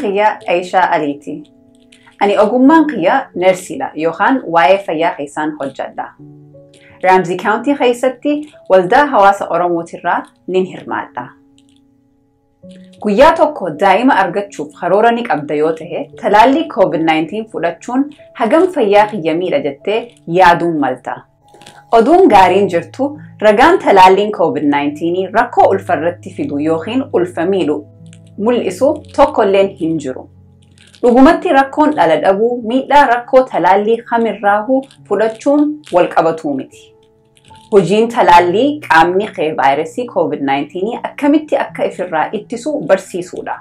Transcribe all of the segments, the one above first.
خيا عيشة أليتي أني أقومان خيا نرسيلا يوخان واي فيا خيسان حجدا رامزي كاونتي خيستي والدا هواس أورومو ترى ننهر مادا قياتوكو دائما أرغت شوف خرورانيك أبدايوته تلالي كوفيد-19 فولتشون هجم فيا خيامي رجته يادون ملتا أدون غارين جرتو رغان تلالين كوفيد-19 ركو الفرت في دويوخين الفميلو ملئسو توكولين هنجرو رغمتي ركون ألدابو ميلا ركو تلالي خمر راهو فلتشون والقبطومتي هجين تلالي قامني خي فيروسي كوفيد-19 أكمتي أكا إفرا اتسو برسيسو دا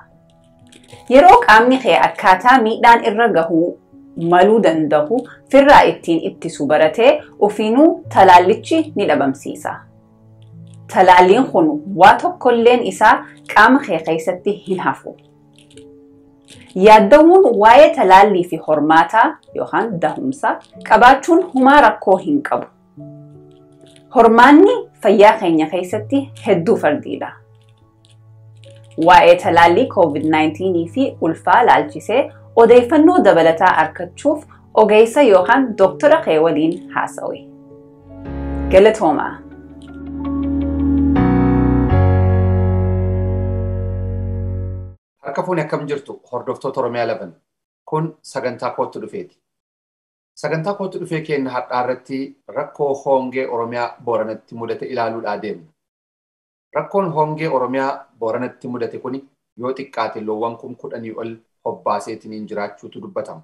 يرو قامني خي أكاتا ميلان إرغهو مالو دندهو فرا اتين اتسو برته وفينو تلاليتشي ندبمسيسا تلالين خونو واتو كلين إسا قام خي خيستي هنهافو يادوون واي تلالي في حرماتا يوخان دهمسا قباتشون هما ركو هنقبو هرماني فيا خينيا خيستي هدو فرديدا واي تلالي كوفيد-19 في ألفا لالجيسي وديفنو دبلتا أركتشوف وغيسا يوخان دكتورة خيولين حاسوي قلتهما Harka كم جرتو هردفتو OROMIA11 كون ساغنتا كوتو دفيتي ساغنتا كوتو دفيكي إن هارتي ركو هونغي أوروميا بورانتي مودتي إلالو الآدم ركون هونغي أوروميا بورانتي مودتي كوني يوتي كاتي لوانكم كوداني يقول حباسيتين جراچو تدبتام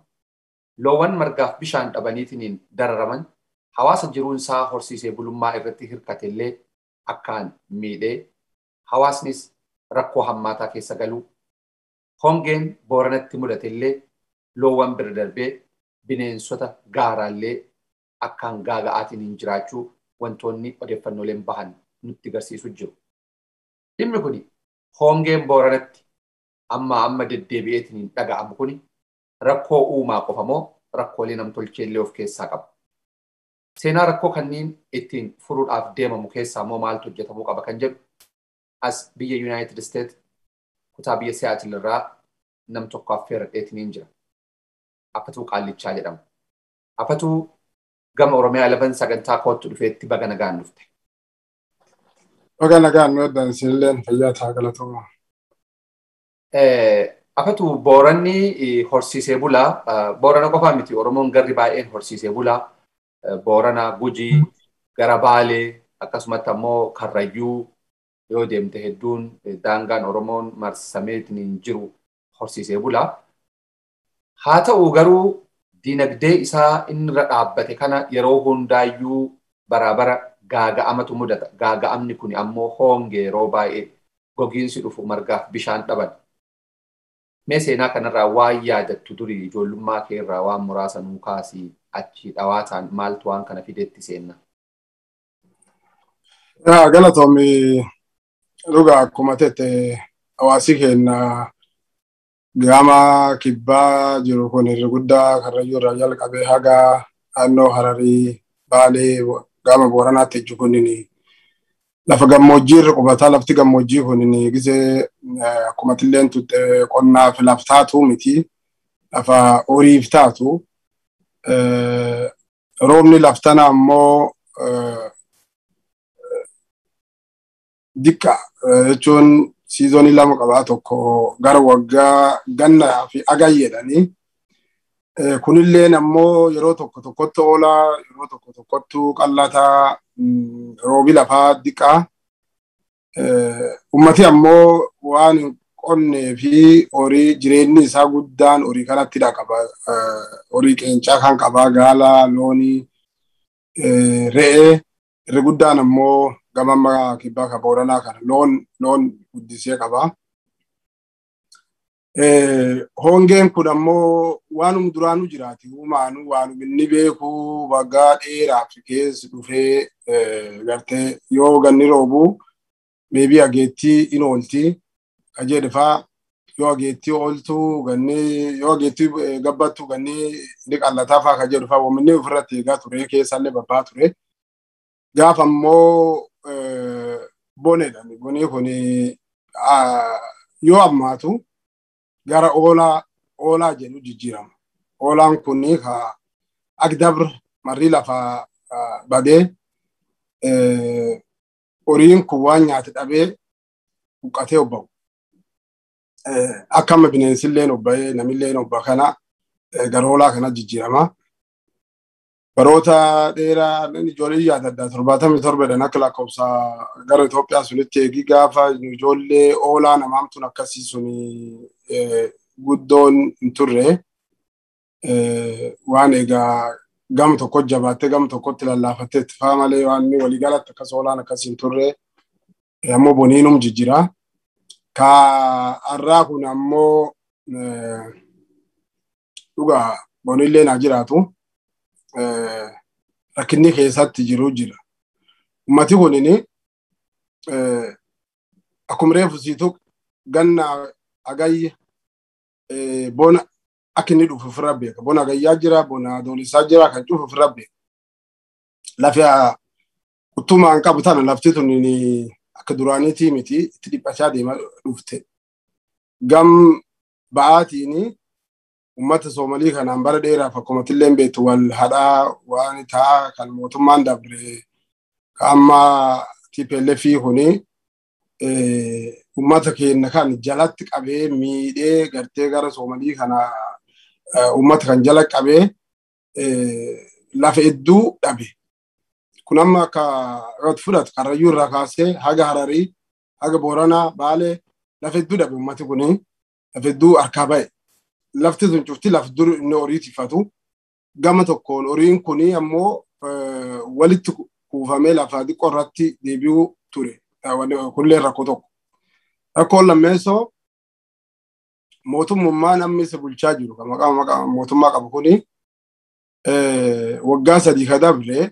لوان مرغاف بشان تبانيتين دررمان حواس جرون سا هورسيسي بلوما إرتي هركاتيلي أكان ميدي حواس نس ركو هماتا كيسا غلو هونغين بورانتي مودتي لوان بردربي bineensota gaaraallee akkaan gaaga'aatiin jiraachuu wantoonni odeeffannooleen bahan nutti agarsiisu jiru. Dhimmi kuni Hongeen Booranatti amma deddeebi'eetiin dhaga'amu kuni rakkoo uumaa qofa moo rakkoolee nam-tolcheellee of keessaa qaba. Seenaa rakkoo kanneen ittiin furuudhaaf deemamu keessaa moo maaltu hojjetamuu qaba kan jedhu as biyya United States kutaa biyya Seattle irraa nam tokko affeeradheetiin jira. Afatu qaallichaa jedhama. Afatu gama OROMIA11 sagantaa kootu dhufeetti baga nagaan dhufte. Baga nagaan nu eddan isinilleen fayyaa taa galatoomaa. Afatu Booranni horsiisee bulaa Boorana qofaa miti Oromoon garri baay'een horsiisee bulaa Boorana Gujii gara Baalee akkasumatti ammoo Karrayyuu yoo deemte hedduun daangaan Oromoon marsameetiin jiru horsiisee bulaa. Haa ta'u garuu dinagdee isaa inni irra dhaabbate kana yeroo hundaayyuu bara gaaga'amatu mudata. Gaaga'amni kun ammoo hongee yeroo baay'ee gogiinsi dhufu margaaf bishaan dhaban. Mee seenaa kanarraa waan yaadattu durii ijoollummaa kee irraa waan muraasa nuu kaasii achi dhawaataan maaltu waan kana fideetti seenna? Galatoomii dhugaa akkuma tette hawaasi keenya gama kibbaa jiru kun irra guddaa Karrayyuu irraa jalqabee haga naannoo Hararii Baalee gama Booranaatti jechuun kunniin lafa gammoojjii irra qubataa lafti gammoojjii kunniin gisee akkuma tilleen tutte qonnaaf laftaatu miti lafa horiif taatu roobni laftana ammoo dikka jechuun seasonii lama qabaa tokko gara waggaa gannaa fi agayyeedhani. Kunilleen ammoo yeroo tokko tokkotti oolaa yeroo tokko tokkottu qallataa roobi lafaa diqqaa. Ummati ammoo waan qonnee fi horii jireenyi isaa guddaan horii kanattidha qaba. Horii qeencaa kan qabaa gaala loonii re'ee irra guddaan ammoo gama kibbaa ka Booranaa kana loon guddisee qaba. Hongeen kun ammoo waanum duraanuu jiraati. Uumaanuu waanum inni beeku waggaa dheeraaf keessa dhufee gartee yoo ganni roobu meebii ageettii in oolti. Kajedhifaa yoo ageettii ooltu ganni yoo ageettii gabbattu ganni ni qallataa faa kajedhifaa wominni ofirratti eegaa ture keessallee babbaa ture. Gaafa ammoo bonedha. Bonii kun yoo ammaatu gara oolaa jedhu jijjiirama. Oolaan kunni ka agdabr marri lafa badee horiin kun waan nyaate dhabee buqqatee obba'u. Akkama bineensilleen obba'ee namilleen obba kana gara oolaa kana jijjiirama. Baroota dheeraa ijoollee yaadaddaa 77 akka lakkoofsa gara Itoophiyaa sunitti eegi gaafa ijoollee oolaa namaamtuun akkasii suni guddoon hin turre waan egaa gam tokko jabaattee gam tokkotti lallaafattee itti faa malee waan waliigalatti akkas oolaan akkasii hin turre ammoo boniinum jijjiira. Ka har'aa kun ammoo dhugaa bonillee naa jiraatu. Rakkinni keessatti jiru jira. Ummati kunini akkuma reefu siitu ganna agayya bona akka inni dhufu ofirra beeka. Bona agayyaa jira, bona adoolisaa jira kan dhufu ofirra beeka. Lafa uttumaan qabu tana lafti tun akka duraaniitii miti itti dhiphachaa deema dhufte. Gam ba'aatiini ummata Soomalii kanaan bara dheeraaf akkuma tilleen beektu wal hadhaa waan ta'a kan mootummaan dabre ka amma TPLF kuni ummata keenya kan jalatti qabee miidhee gartee gara Soomalii kana ummata kan jala qabee lafa hedduu dhabe. Kun amma akka fudhatu Karrayyuu irraa kaasee haga Hararii haga Booranaa Baalee lafa hedduu dhabe ummati kuni lafa hedduu harkaa ba'e. Lafti sun cufti laf dur inni horii tifatu gama tokkoon horiin kuni ammoo walitti kuufamee lafa xiqqoo irratti deebi'uu ture. Kunillee rakkoo tokko. Rakkoon lammeessoo mootummaan amma isa bulchaa jiru kan maqaa mootummaa qabu kuni waggaa 3 ka dabre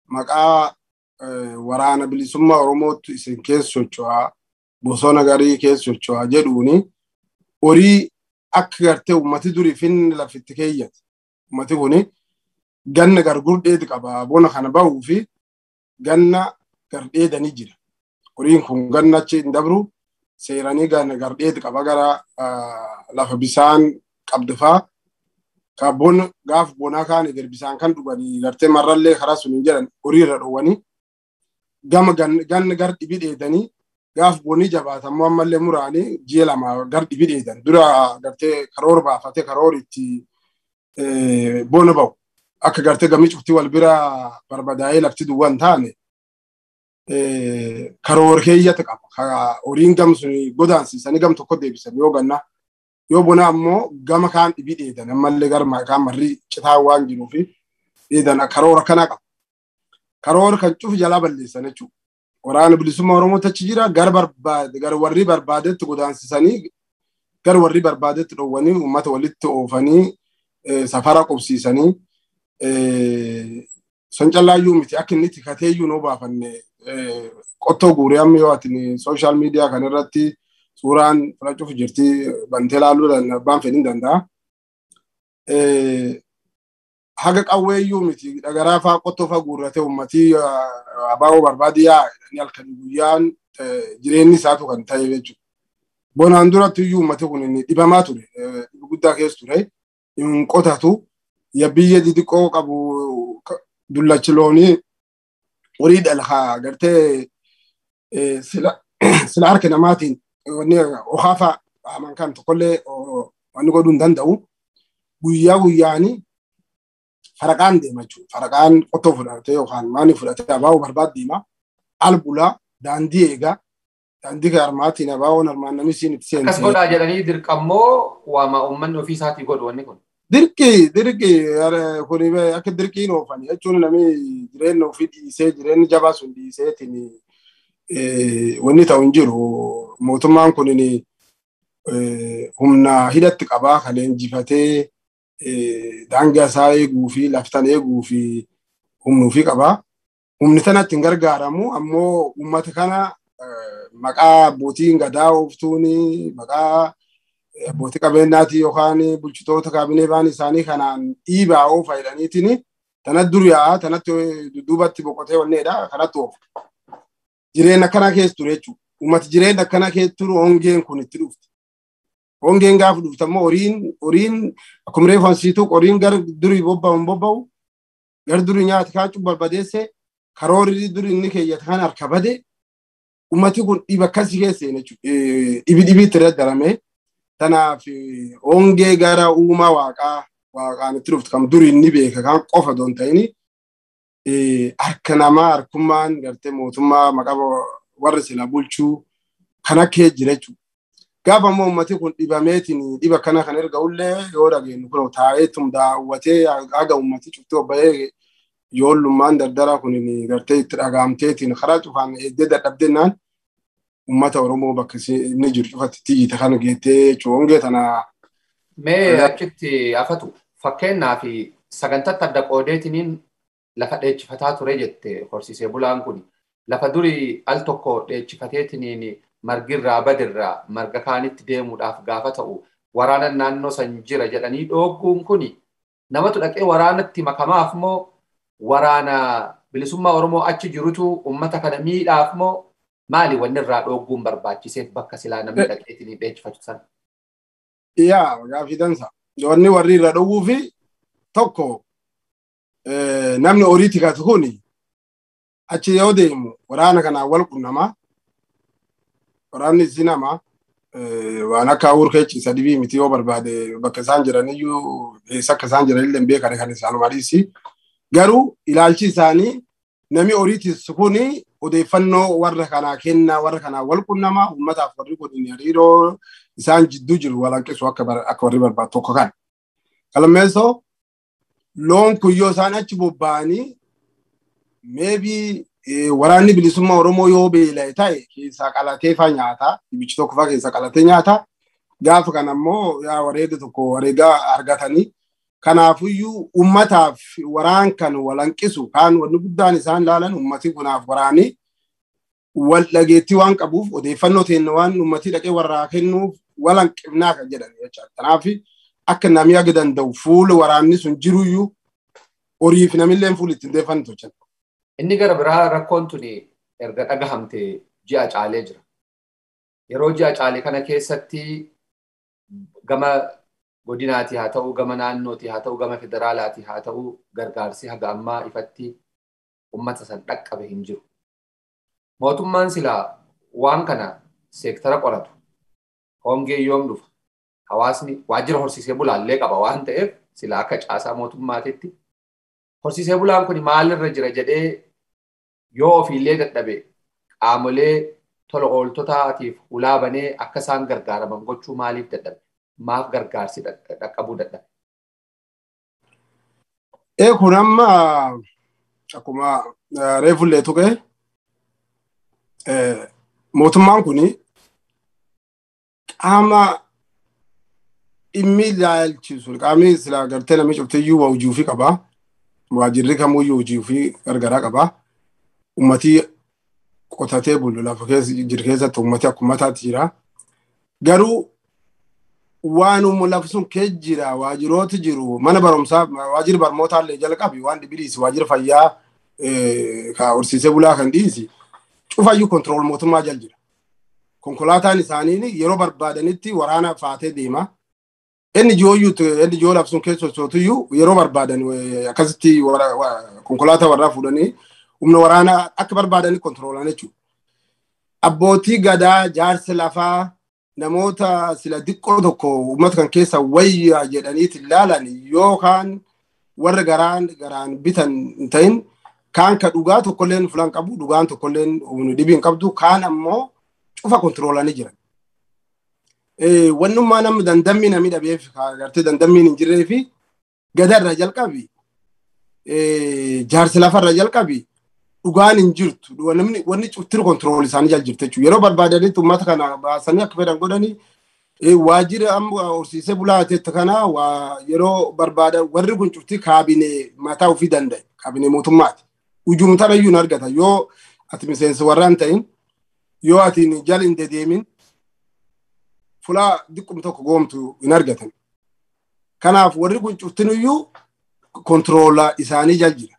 maqaa waraana bilisummaa Oromootti isin keessa socho'aa bosona garii keessa socho'aa jedhuuni horii akka gartee ummati durii finni lafitti keeyyate. Ummati kuni ganna gargurdheeti qaba. Bona kana bahuu fi ganna gardheedanii jira. Horiin kun ganna achi hin dabru seeranii ganna gardheeti qaba gara lafa bisaan qabdufaa. Ka bona gaaf bonaa kaan eger bisaan kan dhuganii gartee marrallee karaa sun hin jedhan horii irra dhowwanii gama ganna gardhibii dheedanii gaaf bonii jabaatamuu ammallee muraanii ji'a 2 gardi bidheedan dura gartee karoor baafatee karoor itti bona ba'u akka gartee gamii cuftii wal bira barbadaa'ee lafti duwwan taane karoor keeyyata qaba. Horiin gam suni godaansiisanii gam tokko deebisan yoo ganna yoo bona ammoo gama kaan dhibii dheedan ammallee garma kaan marri citaa waan jiruufi dheedan karoora kana qaba. Karoor kan cufu jalaa balleessan jechuudha. Waraana bilisummaa Oromoo tachi jira gar warri barbaadetti godaansisanii gar warri barbaadetti dhowwanii ummata walitti oofanii safara qubsiisanii soncallaayyuu miti akka inni tikateeyyuu noo baafanne qottoo guuree amma yoo ati social media kan irratti suuraan fudhachuuf jirti bantee laaluu abbaan fedhin danda'a. Haga qawweeyyuu miti dhagaraa faa qottoo faa guurratee ummatii abaa'oo barbaadiyaa ni halkan guyyaan jireenyi isaatu kan ta'e jechuudha. Bonaan duratti iyyuu ummati kun inni dhibamaa ture guddaa keessa ture hin qotatu biyya xixiqqoo qabu dullachi loonii horii dhalhaa gartee sila harka namaatiin wanni ohaafa aman kan tokkollee wanni godhuu hin danda'u guyyaa guyyaanii faraqaan deema jechuudha. Faraqaan qottoo fudhatee yookaan maani fudhatee abaa'oo barbaad deema. Albulaa daandii eegaa daandii harmaatiin abaa'oon harmaan namni siin itti seensa. Akkas godhaa jedhanii dirqammoo waama uummanni ofii isaatii godhu wanni kun. Dirqii kuni akka dirqiin oofani jechuun namni jireenya ofii dhiisee jireenya jabaa sun dhiiseetiin wanni ta'u hin jiru. Mootummaan kun humna hidhatti qabaa kan leenjifatee daangaa isaa eeguu fi laftan eeguu fi humnuu fi qabaa. Humni tanatti hin gargaaramu ammoo uummata kana maqaa abbootiin gadaa ooftuuni maqaa abbootii qabeenyaatii yookaan bulchitoota kaabinee baan isaanii kanaan dhiibaa oofa jedhaniitiin tanatti duriyaa tanatti dudduubatti boqotee wanneedha kanatti oofa. Jireenya akkana keessa ture jechuudha. Uummati jireenya akkana keessa turu hongeen kun itti dhufte. hongeen gaafa dhuftammoo horiin akkuma reefansiituu horiin gara durii bobba'u gara durii nyaata kaachuu barbadeesse karoorri durii inni keeyyata kan harka bade ummati kun dhiba akkasii keessa dhibiitti daddarame tanaaf hongee gara uumaa waaqaan itti dhuftu kam durii inni beeka kan qofa doon ta'ini harka namaa harkummaan gartee mootummaa maqaa warra sila bulchuu kan akka jira jechuudha. Gaafa ammoo ummati kun dhibameetiin dhiba kana kan erga ullee yoo dhageenyu kun taa'eetum daawwatee haga ummati cuftuu obba'ee yoollummaan dardara kun gartee itti dhagaamteetiin karaa cufaan eeddee dadhabdennaan ummata Oromoo bakka inni jiru cufatti tiyyite kana geettee hongee tana. Mee achitti afatu fakkeenyaa fi sagantaatti adda qoodeetiniin lafa dheechifataa ture jette horsiisee bulaan kun lafa durii al tokko dheechifateetiniin margirraa badirraa marga kaanitti deemuudhaaf gaafa ta'u waraana naannoo san jira jedhanii dhoogguun kun namatu dhaqee waraanatti makamaaf moo waraana bilisummaa Oromoo achi jirutu ummata kana miidhaaf moo maali wanni irraa dhoogguun barbaachiseef bakka silaa namni dhaqeetiin dheechifatu san? Yaa gaafii dansa. Wanni warri irra dhowwuu fi tokko namni horii tikatu kun achi yoo deemu waraana kanaan wal qunnamaa. Waraanni sinama waan akka urkeechi sadibii miti yoo barbaade bakka isaan jiraniyyuu eessa akka isaan jiranillee hin beekane kan isaan mariisi. Garuu ilaalchi isaanii nami horiitis kuni odeeffannoo warra kanaa kenna warra kanaa wal qunnamaa uummataaf warri kun hariiroo isaan jidduu jiru walanqisu akka warri barbaadu tokko kan. Kalmeessoo loon kuyyoo isaan achi bobba'anii maybe waraanni bilisummaa Oromoo yoo beela'e ta'e keessaa qalatee fa nyaata ibichi tokko fa keessaa qalatee nyaata gaafa kan ammoo yaa wareega tokko wareegaa argatanii kanaafuyyuu ummataaf waraan kan walanqisu kaan wanni guddaan isaan laalan ummati kunaaf waraanii wal dhageettii waan qabuuf odeeffannoo teenne waan ummati dhaqee warraa kennuuf walanqifnaa kan jedhan jechuudha. Kanaaf akka namni aga danda'u fuula waraanni sun jiruyyuu horiif namillee fuula ittiin deeffannu tolchan. Inni gara biraa rakkoon tuni erga dhagahamte ji'a caalee jira. Yeroo ji'a caalee kana keessatti gama godinaatii haa ta'u, gama naannootii haa ta'u, gama federaalaatii haa ta'u gargaarsi haga ammaa ifatti ummata san dhaqqabe hin jiru. Mootummaan silaa waan kana seektara qoratu hongee yoom dhufa. Hawaasni waajjira horsiisee bulaallee qaba waan ta'eef silaa akka caasaa mootummaatitti horsiisee bulaan kun maalirra jira jedhee yoo ofiillee dadhabe qaamolee tola ooltotaatiif ulaa banee akka isaan gargaaraman gochuu maaliif dadhabe? Maaf gargaarsi dhaqqabuu dadhabe? Kun amma akkuma reefullee tuqe mootummaan kun qaama dhimmi ilaalchisu qaamni silaa gartee namni cufteeyyuu waa hojii ofii qaba. Waajirri kamuyyuu hojii ofii gargaraa qaba. Ummatii qotatee bulu lafa jiru keessatti ummati akkuma taati jira. Garuu waan lafa sun keessa jira waajirooti jiru mana barumsaa waajirri barnootaallee jalqabi waan dhibiriisi waajirri fayyaa ka horsiisee bulaa kan dhiisi cufayyuu kontrool mootummaa jala jira. Konkolaataan isaanii yeroo barbaadanitti waraana faatee deema. Inni joo labsuun keessa sochootuyyu yeroo barbaadan akkasitti konkolaataa warraa fuudhanii humna waraanaa akka barbaadanii kontroolan jechuudha. Abbootii gadaa jaarsa lafaa namoota sila diqqoo tokko uummata kan keessa wayyaa jedhaniiti ilaalan yookaan warra garaan bitan hin ta'in kaan ka dhugaa tokkolleen fulan qabu dhugaan tokkolleen dhibiin qabdu kaan ammoo cufa kontroolanii jiran. Wannummaa namni dandammi namni dhabeef gartee dandammiin hin jirree fi gadarra jalqabi jaarsa lafarra jalqabi dhugaan hin jirtu wanni cuftir kontrool isaanii jala jirti jechuudha. Yeroo barbaadanitti uummata kana baasanii akka fedhan godhanii waajjira amma horsiisee bulaa ta'e kana yeroo barbaadan warri kun cufti kaabinee mataa ofii danda'e kaabinee mootummaati. Ujuumtara iyyuu hin argata yoo ati miseensa warraan ta'in yoo ati jala hin dedeemin fulaa diqqum tokko goomtu hin argatan. Kanaaf warri kun cuftinuyyuu kontroolaa isaanii jala jira.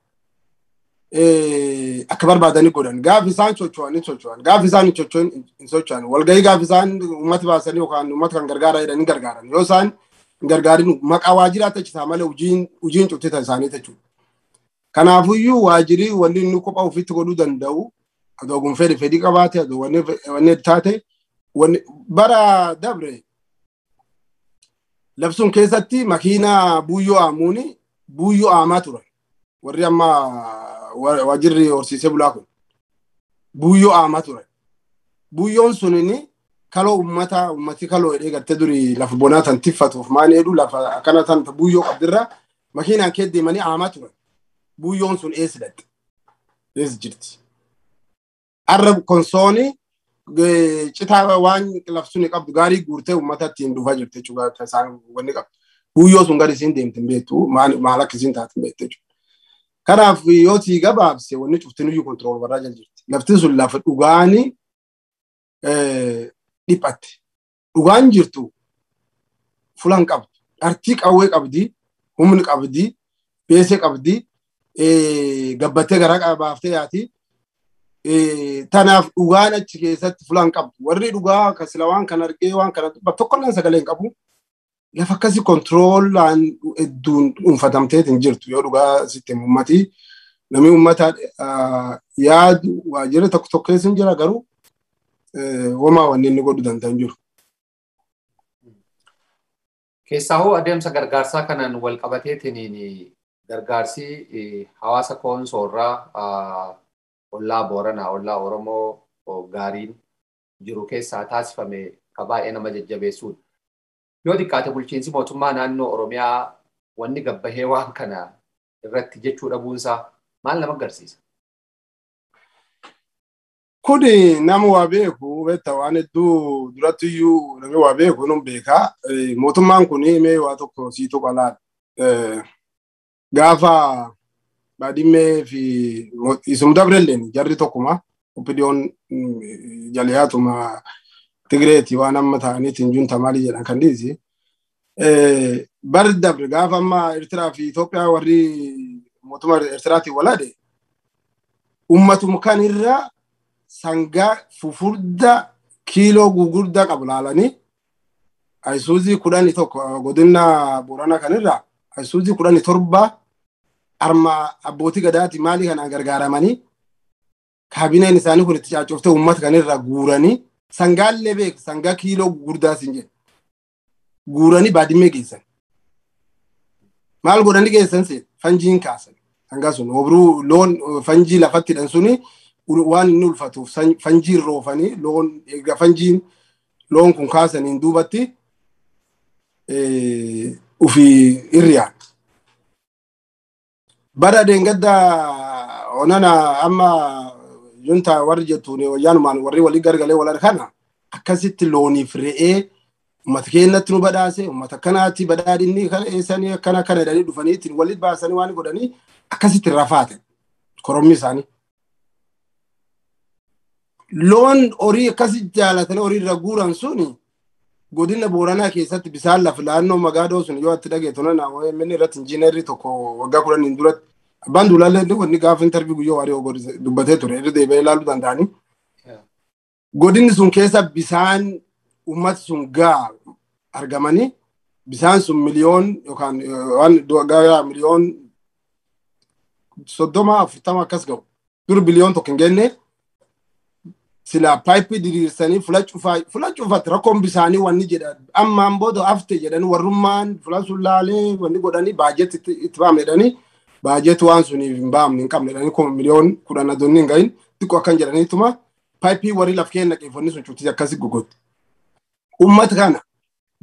akka barbaadanii godhan gaafa isaan socho'an gaafa isaan hin socho'an walgahii gaafa isaan uummata baasanii yookaan uummata kan gargaaraa jedhanii gargaaran yoo isaan hin gargaarin maqaa waajiraa tachisaa malee hojiin cuttita isaanii jechuudha. Kanaafuyyuu waajirii wanni inni kophaa ofiitti godhuu danda'u adoo gonfee fedhii qabaate adoo wanni taate bara dabre labsuun keessatti makiinaa buuyyoo aamuuni buuyyoo aamaa turan warri amma waajirri horsiisee bulaa kun buuyyoo aamaa turan buuyyoon sunini kaloo ummati kaloo jedhee gartee durii lafa bonaa tan tiffatuuf maan jedhu lafa akkana tan buuyyoo qabdirra makiinaan kee deemanii aamaa turan buuyyoon sun eessidhatte eessi jirti arra konsooni citaa waan labsuun qabdu gaarii guurtee ummatatti hin dhufaa jirte jechuudha isaan wanni qabdu buuyyoo sun gadi isiin deemte hin beektu maal akka isiin taate hin beekte jechuudha. Kanaaf yoo tii gabaabse wanni cuftinuyyuu kontirool barraa jala jirti. Lafti sun lafa dhugaanii dhiphatte. Dhugaan jirtu fulan qabdu. Dhartii qawwee qabdi, humni qabdi, beesee qabdi, gabbattee garaa baaftee yaati. Tanaaf dhugaan achi keessatti fulan qabdu. Warri dhugaa kasila waan kan argee waan kana tokkolleen sagalee hin qabu. Lafa akkasii kontiroolaan hedduun dhuunfatamteet hin jirtu yoo dhugaa sisteem uummatii namni uummataa yaadu waajjirri tokko keessa hin jira garuu homaa wanni inni godhu danda'u hin jiru. Keessaa hoo adeemsa gargaarsaa kanaan wal qabateetiin gargaarsi hawaasa koonsoorraa ollaa Booranaa ollaa Oromoo gaariin jiru keessaa taasifame ka baay'ee nama jajjabeessuudha. Yoo xiqqaate bulchiinsi mootummaa naannoo Oromiyaa wanni gabbahee waan kana irratti jechuu dhabuunsaa maal nama agarsiisa? Kuni nama waa beeku beektaa waan hedduu durattiyyuu namni waa beeku nun beekaa. Mootummaan kun mee waa tokko siituu qalaadha. Gaafa baadimmee fi isum dabrelleen jarri tokkuma oppidiyoon jaliyaatuma Tigreeti waan amma ta'aniitiin junta maalii jedhan kan dhiisi. Bari dabre gaafa amma Eertiraa fi Itoophiyaa warri mootummaa Eertiraatiin walaade ummatuma kan irraa sangaa fufurda kiiloo gugurdaa qabu laalanii Ayisuuzii 11 godina Booranaa kan irraa Ayisuuzii 17 arma abbootii gadaati maalii kanaan gargaaramanii kaabineen isaanii kun itti caacoftee ummata kan irraa guuranii sangaalee beek sangaa kiiloo gurguddaa siin jedhe guuranii baadimmee geessan maal godhanii geessan seet fanjiin kaasan sangaa sun obruu loon fanjii lafatti hidhan suni waan inni ulfatuuf fanjiin roofanii loon egaa fanjiin loon kun kaasaniin duubatti ufii irriyaan bara deengadda onana amma junta warri jettuun wayyaanumaan warri walii gargalee wal kana akkasitti looniif re'ee uummata keenyatti nu badhaase uummata kanaatti badhaadhinni kana eessanii akkana kana jedhanii dhufanii ittiin walitti baasanii waan godhanii akkasitti rafaatan korommi isaanii. Loon horii akkasitti jaalatanii horii irra guuran suni godina Booranaa keessatti bisaan lafa laannoo magaadoo sun yoo itti dhageetu nana minni irratti injiineerri tokko waggaa 10 duratti abbaan duulaallee wanni gaafa interview guyyoo waarii dubbatee ture irra deebi'ee ilaaluu danda'anii. Godinni sun keessa bisaan uummata sun gaa argamanii bisaan sun miliyoon yookaan waan gaa miliyoon 30-40 akkas ga'u dur biliyoon tokko hin genne sila pipe diriirsanii fula cufaatti rakkoon bisaanii wanni jedha ammaan booda afte jedhanii warrummaan fula sun laalee wanni godhanii baajetti itti baamne jedhanii baajetti waan suniif hin baamne hin qabne jedhanii kuma miliyoon 10 adoonni hin gahin xiqqoo akkan jedhaniituma pipe warri laf kenna qeeffonni sun cufti akkasi gogotti. Uummata kana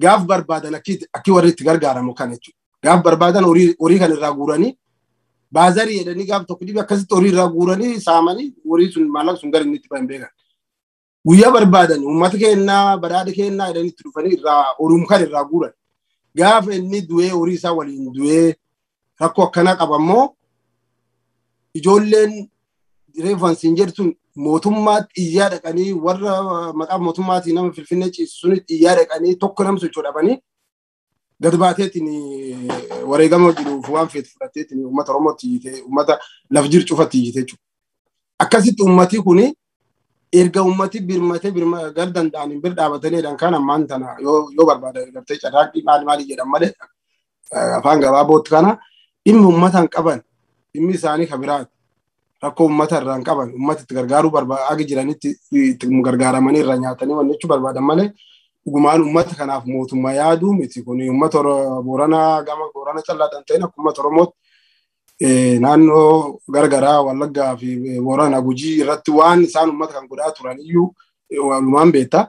gaaf barbaadan akki warri itti gargaaramu kana jechuudha. Gaaf barbaadan horii kan irraa guuranii baazarii jedhanii gaaf tokko dhibi akkasitti horii irraa guuranii saamanii horii sun maallaqa sun gara inni itti bahan beekan. Guyyaa barbaadan uummata kennaa badhaadha kennaa jedhanii itti dhufanii irraa horuum kan irraa guuran. Gaafa inni du'ee horii isaa waliin du'ee rakkoo akkanaa qabammoo ijoolleen reefansiin jedhtuun mootummaatti iyyaa dhaqanii warra maqaa mootummaatiin nama Finfinnee ciisu sunitti iyyaa dhaqanii tokko nama sochoo dhabanii gad baateetiin wareegama jiruuf waan feetu fudhateetiin uummata Oromootti hiite uummata laf jiru cufatti hiite jechuudha. Akkasitti uummati kuni erga uummati birmatee gar danda'aniin bir dhaabataniidhaan kan ammaan tana yoo barbaada gartee carraaqqii maali jedhan malee afaan gabaabootti kana dhimmi uummataan qaban dhimmi isaanii kan biraati. Rakkoo uummata irraan qaban uummata itti gargaaruu barbaada jiranitti itti gargaaramanii irraa nyaatanii waan jechuu barbaadan malee dhugumaan uummata kanaaf mootummaa yaaduu miti kun uummata Booranaa gama Booranaa callaadhaan ta'in akka uummata Oromootti naannoo gargaraa Wallaggaa fi Booranaa Gujii irratti waan isaan uummata kan godhaa turan iyyuu walumaan beektaa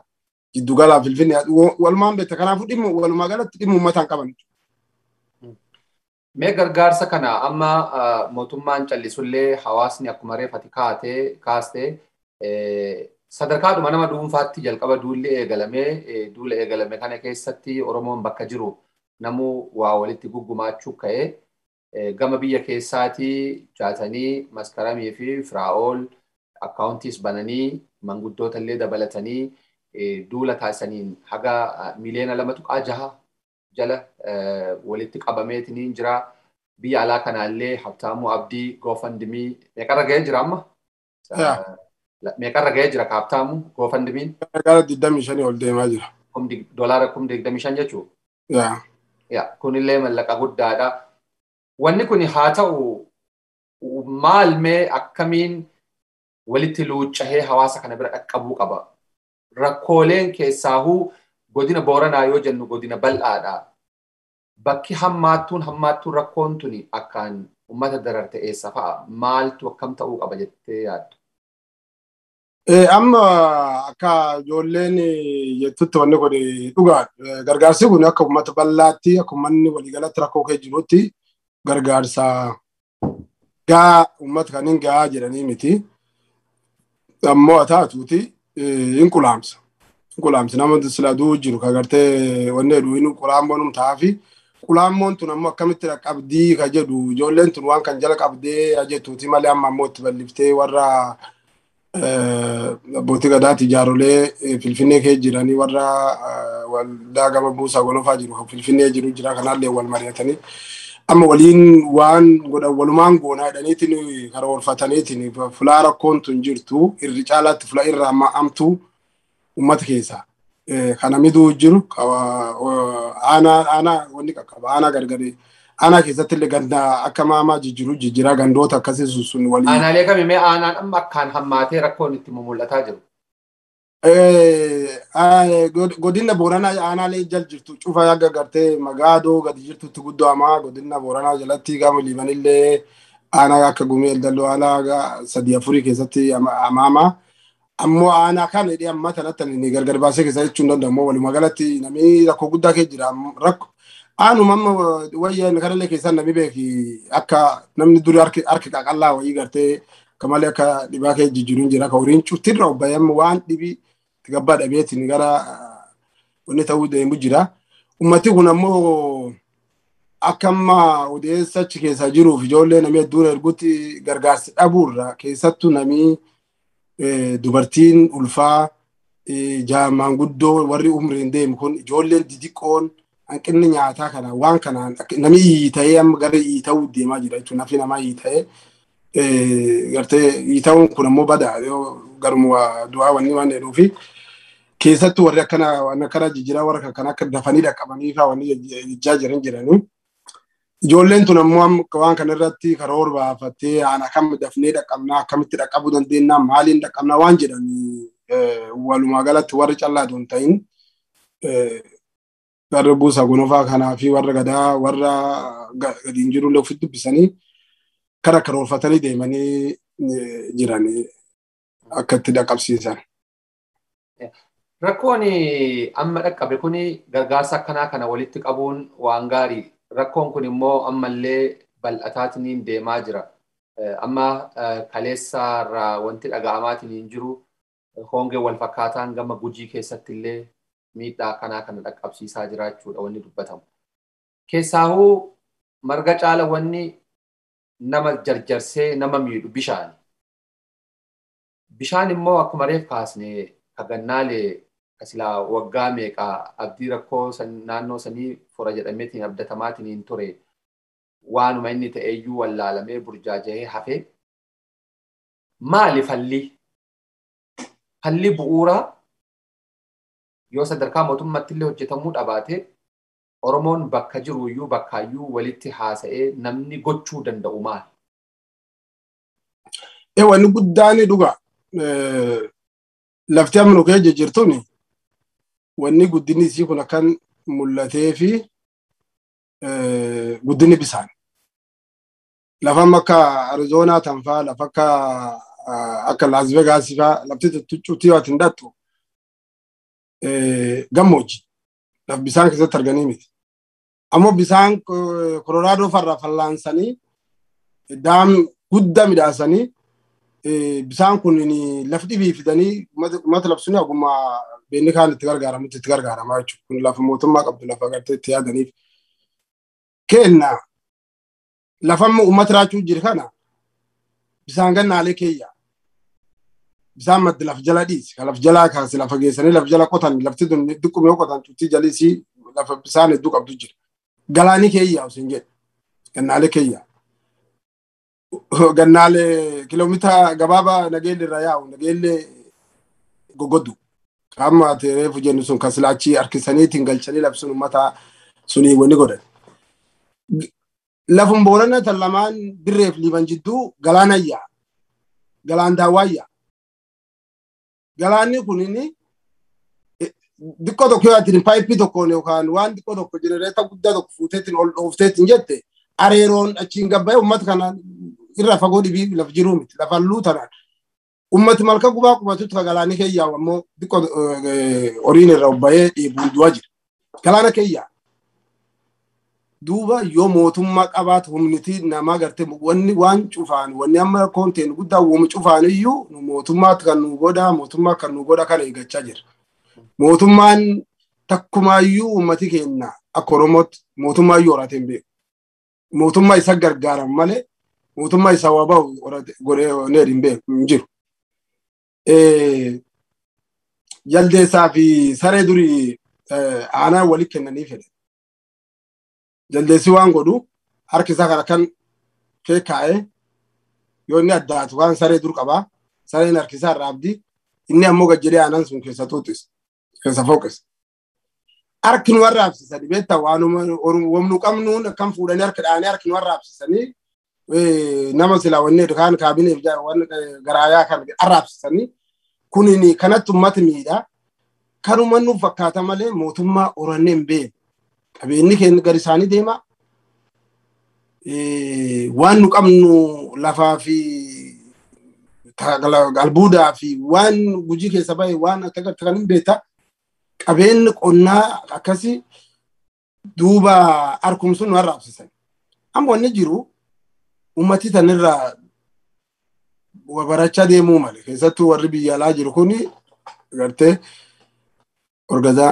jiddu galaa Finfinnee walumaan beektaa kanaafuu dhimma walumaa galatti dhimma uummataan qaban. Mee gargaarsa kana amma mootummaan callisullee hawaasni akkuma reeffati kaastee sadarkaadhuma nama dhuunfaatti jalqaba duulli eegalamee duula eegalame kana keessatti Oromoon bakka jiru namuu waa walitti guggumaachuu ka'ee gama biyya keessaatii jaatanii maskaramii fi firaa'ool akkaawuntiis bananii manguddoota illee dabalatanii duula taasisaniin haga miliyoona 2.6 jala walitti qabameetiin jira biyya alaa kanaallee Habtaamuu Abdii GoFundMe meeqarra ga'ee jira amma? Meeqarra ga'ee jira ka Habtaamuu GoFundMe? Gara 25 ol deemaa jira. Doolaara 25 jechuudha? Kunillee mallaqa guddaadha. Wanni kun haa ta'u maal mee akkamiin walitti luuccahee hawaasa kana bira dhaqqabuu qaba? Rakkooleen keessaahuu godina Booranaa yoo jennu godina bal'aadha. Bakki hammaattuun rakkoon tuni akkaan uummata dararte eessa fa'a? Maaltu akkam ta'uu qaba jettee yaaddu? Amma akka ijoolleen jettutti wanni kun dhugaa gargaarsi kun akka uummata bal'aatti akka uummanni waliigalatti rakkoo kee jirutti gargaarsa gaa uummata kanneen gaa jedhanii miti. Ammoo ataatuuti hin qulaamsa. Qulaamsi nama silaaduu jiru ka gartee wanni hedduun qulaammoon taafi qulaammoon tun ammoo akkamitti dhaqqabdii ka jedhu ijoolleen tun waan kan jala qabdee jettuuti malee amma ammoo itti balliftee warra abbootii gadaati jaarolee Finfinnee kee jiranii warra waldaa gama buusaa gonofaa jiru Finfinnee jiru jira kanaallee wal mari'atanii amma waliin waan godhan walumaan goonaa jedhaniitiin karoorfataniitiin fulaa rakkoon tun jirtu irri caalaatti fula irraa amma amtuu ummata keessa kana miduu jiru aanaa wanni qaqqaba aanaa gargari aanaa keessatti illee ganda akka maamaa jijjiraa gandoota akkasii sun waliin. Aanaalee kami mee aanaan amma akkaan hammaatee rakkoon itti mul'ataa jiru? Godina Booranaa aanaalee jal jirtu cufa yaga gartee magaadoo gadi jirtutti guddaamaa godina Booranaa jalatti gama liibanillee aanaa akka gumee dalloo aanaa 3-4 keessatti amaamaa. Ammoo aanaa kan hidhee amma tanatti ni gargar baasee keessa jechuun danda'amu walumaa galatti namni rakkoo guddaa kee jira rakko aanuma amma wayyaan kanallee keessaan namni beeki akka namni durii harki qaqallaa wayii gartee kamalee akka dhibaa kee jijjiiruun jira ka horiin cuftirra obbayam waan dhibii gabbaa dhabeetiin gara wanni ta'uu deemu jira. Ummati kun ammoo akka amma odeessachi keessa jiruuf ijoollee namni hedduun ergutti gargaarsi dhabuurra keessattuu namni dubartiin ulfaa jaamaan guddoo warri umriin deemu kun ijoolleen didiqqoon hanqinni nyaataa kana waan kanaan namni hiita'ee amma gara hiita'uu deemaa jira jechuun nafi namaa hiita'ee gartee hiita'uun kun ammoo badaa garuma du'aa wanni waan jedhuu fi keessattuu warri akkana jijjiiraa warra kan akka dafanii dhaqqabanii fa'aa wanni jijjaa jiranii. Ijoolleen tun ammoo waan kana irratti karoora baafattee ana kam dafnee dhaqqabnaa akkamitti dhaqqabuu dandeenya maaliin dhaqqabnaa waan jedhan walumaa galatti warri callaa doon ta'in warra buusaa gonofaa kanaa fi warra gadaa warra gadiin jirullee ofitti dubbisanii kara karoorfatanii deemanii jiran akka itti dhaqqabsiisan. Rakkoon amma dhaqqabe kuni gargaarsa akkanaa kana walitti qabuun waan gaarii. Rakkoon kun immoo ammallee bal'ataatiin deemaa jira. Amma kaleessaarraa wanti dhaga'amaatiin jiru hongee wal fakkaataan gama Gujii keessatti illee miidhaa akkanaa kana dhaqqabsiisaa jiraachuudha wanni dubbatamu. Keessaahuu marga caala wanni nama jarjarsee nama miidhu bishaan. Bishaan immoo akkuma reef kaasne kagannaalee kasilaa waggaa meeqaa abdii rakkoo naannoo sanii fura jedhameetiin abdatamaatiin hin ture waanuma inni ta'eeyyuu wallaalamee burjaajahee hafee maali falli bu'uuraa yoo sadarkaa mootummaatti illee hojjetamuu dhabaate Oromoon bakka jiruuyyuu bakkaayyuu walitti haasa'ee namni gochuu danda'u maali? Wanni guddaan dhugaa lafti amma nu keessa jirtuun wanni guddinni isii kun akkan mul'atee fi guddinni bisaan. Lafa akka Arizonaa tanfaa lafa akka Las Vegas faa lafti tuttuutii waan hin dattu gammoojjii laf bisaan keessatti arganii miti. Ammoo bisaan Colorado farra fallaansanii daam guddaa midhaasanii bisaan kun laf dhibii fidanii mata labsuun ogummaa beenni kaan itti gargaaramutti itti gargaaramaa jechuudha. Kun lafa mootummaa qabdu lafa agartee itti yaadaniif. Kenna lafa uummata raachuu jiru kana bisaan gannaalee keeyya. Bisaan maddi laf jala dhiisi. Laf jalaa kaase lafa geessanii laf jala qotan lafti dun diqqum yoo qotan tuutii jalisii lafa bisaan hedduu qabdu jira. Galaanii keeyya osoo hin jedhu. Gannaalee keeyya. Gannaalee kiiloomeetira gabaabaa nageellee irra yaa'u nageellee gogoddu. Kama reefu jennu sun kasilaachi harkisaniitiin galchanii labsuun uummata sunii wanni godhan. Lafun Booranaa tan lamaan dirreef liiban jidduu galaana yaa. Galaan daawwaa yaa. Galaanni kunini diqqoo tokko yoo ati paayipii tokkoon yookaan waan diqqoo tokko jenereeta guddaa tokko fuuteetiin ol dhoofteetiin jette areeroon achiin gabbaa'ee uummata kanaan irra fagoo dhibii laf jiruu miti lafa halluu tanaan. Ummati malka gubaa qubatutti galaanii keeyyaa ammoo diqqoo horiin irra obba'ee dheebuun du'aa jira. Galaana keeyyaa. Duuba yoo mootummaa qabaatu humniti namaa gartee wanni waan cufaan wanni amma koonteen guddaa uumu cufaan iyyuu mootummaatti kan nu godha kana eeggachaa jira. Mootummaan takkumaayyuu uummati keenya akka Oromootti mootummaayyuu horatee hin beeku. Mootummaa isa gargaaran malee mootummaa isa waa bahu godhee hin beeku hin jiru. Jaldeessaa fi saree durii aanaa walii kennanii fedhe. Jaldeessi waan godhu harki isaa kana kan keekaa'ee yoo inni addaatu waan saree dur qabaa sareen harki isaa irraa abdii inni ammoo gajjedhee aanan sun keessa tuutis keessa fooqis. Harki nu warraabsisanii beektaa waanuma qabnuun akkam fuudhanii harka dhaanii harki nu warraabsisanii nama silaa wanni kaan kaabineef garaayaa kan arraabsisanii kunini kanatti uummata miidhaa kanuma nuuf fakkaata malee mootummaa orannee hin beeku. Qabeenyi keenya gadi isaanii deema. Waan nu qabnu lafaa fi albuudaa fi waan gujii keessa bahe waan akka kan hin beekta. Qabeenyi qonnaa akkasii duuba harkumsuun nu arraabsisan. Amma wanni jiru ummati tanirraa barachaa deemuu malee keessattuu warri biyya alaa jiru kuni gartee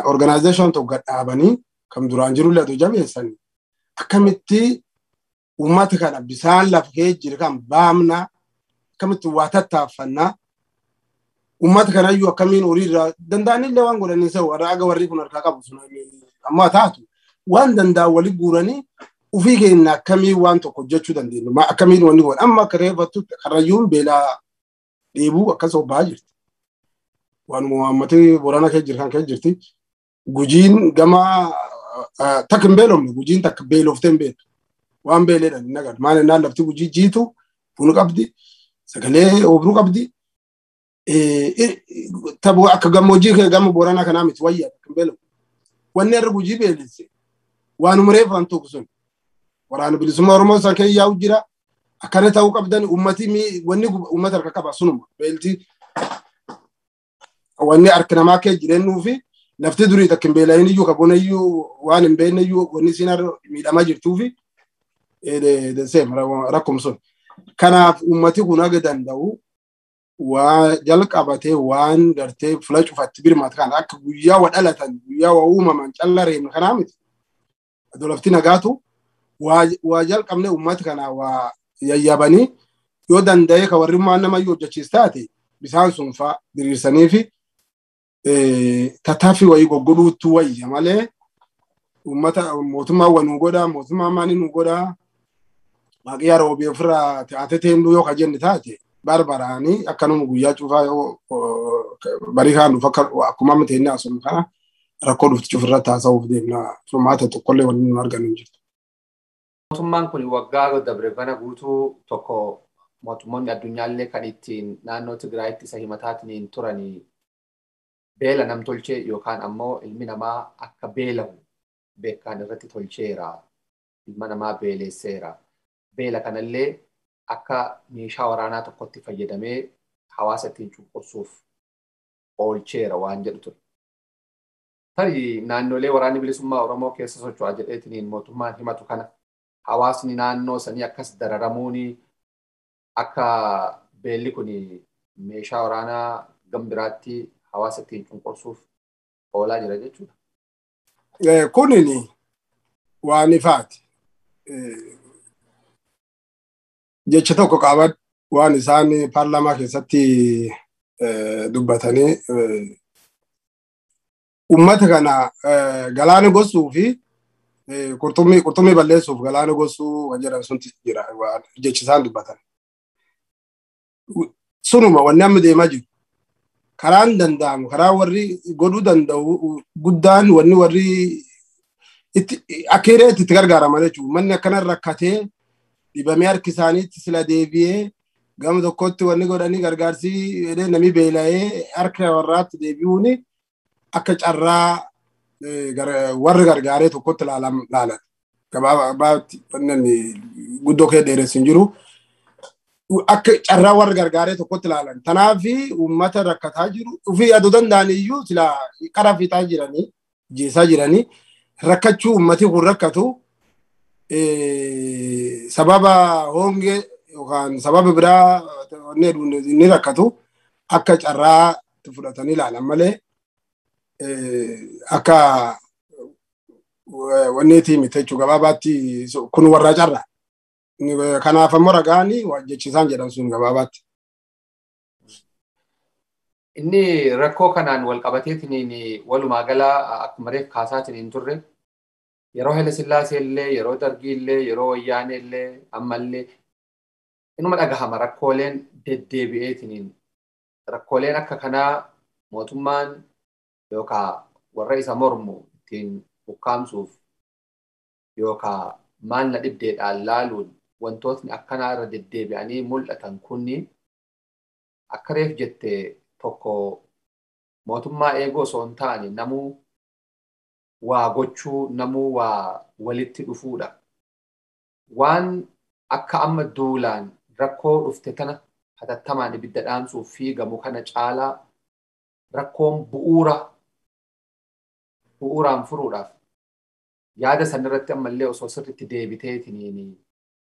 organization tokko dhaabanii kam duraan jiru illee jabeessanii akkamitti uummata kana bisaan lafa kee jiru kan baamna akkamitti waa tattaaffannaa uummata kanayyuu akkamiin horii irraa danda'an illee waan godhanii isa warra aga warri kun harkaa qabu sun amma taatu waan danda'an walii guuranii ufii keenya akkamiin waan tokko hojjechuu dandeenyu akkamiin wanni godhan amma akka reeffattutti karrayyuun beelaa dheebuu akkas obbaa jirti. Waanuma uummatni Booranaa keessa jiru kan keessa jirti. Gujiin gama takka hin beelofne gujiin takka beeloftee hin beektu. Waan beeleedhaan hin agarru. Maal innaan lafti gujii jiitu buna qabdi sagalee obruu qabdi. Tabu akka gammoojjii kee gama Booranaa kanaa miti wayyaa takka hin beelofne. Wanni irra gujii beelesse waanuma reeffan tokko sun. Waraana bilisummaa Oromoo san keessa yaa'u jira. Akkana ta'uu qabdan ummati wanni ummata harka qaba sunuma. Beelti wanni harka namaa kee jireenyuu fi lafti durii takka hin beelayin iyyuu kabona iyyuu waan hin beekne iyyuu wanni siin miidhamaa jirtuu fi rakkoom sun. Kanaaf ummati kun aga danda'u waa jalqabatee waan gartee fula cufatti birmaata kana akka guyyaa waa dhalatan guyyaa waa uumaman calla reemne kanaa miti. Adoo lafti nagaatu waa jalqabne ummati kana waa yayyabanii yoo danda'e ka warri nama yoo hojjechiis taate bisaan sun faa diriirsanii fi tattaaffii wayii goggoduutu wayya malee ummata mootummaa wanuu godha mootummaa maanii nu godha maaqiyaa roobii ofirraa ta'ateteen yoo ka jenne taate barbaraanii akkanuma guyyaa cufaa yoo barii kaan dhufa akkuma miteenne asuma kana rakkoo dhufti cufirra taasisuuf deemna furmaata tokkollee wanni nu argannu hin jirtu. Mootummaan kun waggaa dabre kana guutuu tokko mootummoonni addunyaallee kan ittiin naannoo Tigraayitti isa himataatiin turanii beela nam-tolchee yookaan ammoo ilmi namaa akka beelahu beekaan irratti tolcheera. Ilma namaa beeleesseera. Beela kanallee akka meeshaa waraanaa tokkotti fayyadamee hawaasa ittiin cunqursuuf oolcheera waan jedhu ture. Tarii naannolee waraanni bilisummaa Oromoo keessa socho'aa jedheetiin mootummaan himatu kana hawaasni naannoo sanii akkas dararamuuni akka beelli kun meeshaa waraanaa gambiraatti hawaasa ittiin cunqursuuf oolaa jira jechuudha. Kunini waan ifaati. Jecha tokko qaban waan isaan paarlaamaa keessatti dubbatanii ummata kana galaana gossuu fi qurxummii balleessuuf galaana gossuu kan jedhan sunti jira jechi isaan dubbatan. Sunuma wanni amma deemaa jiru. Karaan danda'amu karaa warri godhuu danda'u guddaan wanni warri akka itti gargaaraman jechuudha. Manni akkana rakkatee dhibamee harki isaaniitti sila deebi'ee gama tokkotti wanni godhanii gargaarsi namni beela'ee harka warraatti deebi'uun akka carraa warri gargaaree tokkotti laalan. Gabaabaatti guddoo kee dheeressu hin jiru. Akka carraa warri gargaaree tokkotti laalan. Kanaaf uummata rakkataa jiru. Ofii aduu danda'an iyyuu sila qara fixaa jiranii jeesaa jiranii rakkachuu uummati kun rakkatu sababa hongee yookaan sababa biraa ni rakkatu akka carraa fudhatanii ilaalan malee akka wanni miti jechuudha gabaabaatti kun warra carraa. Kanaaf ammoo ragaanii jechisaan jedhan sun gabaabaatti. Inni rakkoo kanaan wal qabateetiin walumaa gala akkuma reef kaasaatiin hin turre yeroo Haile Sillaasee illee yeroo Dargii illee yeroo Wayyaanee illee ammallee inuma dhagahama rakkooleen deddeebi'eetiin rakkooleen akka kanaa mootummaan yookaan warra isa mormu ittiin bukkaamsuuf yookaan maal na dhibdeedhaan laaluun wantootni akkanaa irra deddeebi'anii mul'atan kunni akka reef jettee tokko mootummaa eegoo osoo hin taane namuu waa gochuu namuu waa walitti dhufuudha. Waan akka amma duulaan rakkoo dhufte tana hatattamaan ibidda dhaamsuuf fiigamu kana caalaa rakkoon bu'uuraan furuudhaaf yaada sanirratti ammallee osoo sirriitti deebiteetiin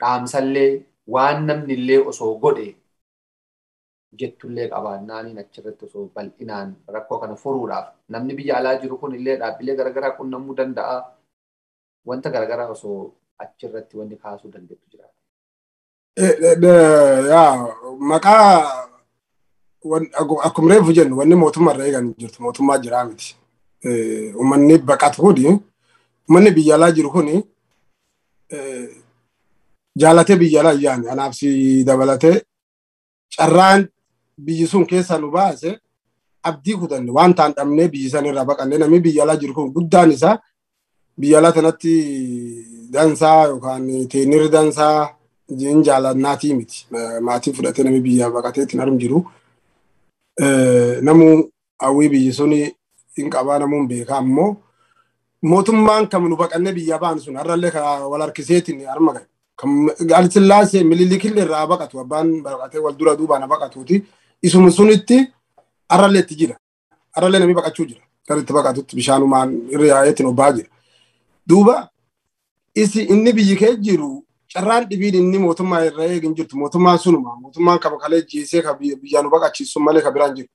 dhaamsallee waan namni illee osoo godhe jettullee qabaannaaniin achirratti osoo bal'inaan rakkoo kana furuudhaaf namni biyya alaa jiru kun illee dhaabbilee garaagaraa qunnamuu danda'a wanta garaagaraa osoo achirratti wanni kaasuu dandeettu jira. Maqaa akkuma reefu jennu wanni mootummaa irra eegan jirtu mootummaa jiraa miti. Uummanni baqatu kuni uummanni biyya alaa jiru kuni jaalatee biyya alaa yaani anaaf si dabalatee carraan biyyi sun keessa nu baase abdii kutanne waan ta'an dhabnee biyyi san irraa baqannee namni biyya alaa jiru kun guddaan isaa biyya alaa tanatti dansaa yookaan teenirri dansaa jiin jaalannaatii miti. Maatii fudhatee namni biyya baqateetiin argamu jiru. Namu hawwii biyyi suni hin qabaa namuun beekaa ammoo mootummaan kam nu baqannee biyya baan sun har'allee wal harkiseetiin arma gahe. Haile Sillaasee mililikillee irraa baqatu abbaan baqatee wal dura duubaan baqatuuti. Isuma sunitti har'allee itti jira. Har'allee namni baqachuu jira. Kan itti baqatutti bishaanumaan irra yaa'eetiin obbaa jira. Duuba inni biyyi kee jiru carraan dhibiin inni mootummaa irra eegin jirtu mootummaan sunuma mootummaan kaba kalee jeesee biyyaa nu baqachiisu malee ka biraan jiru.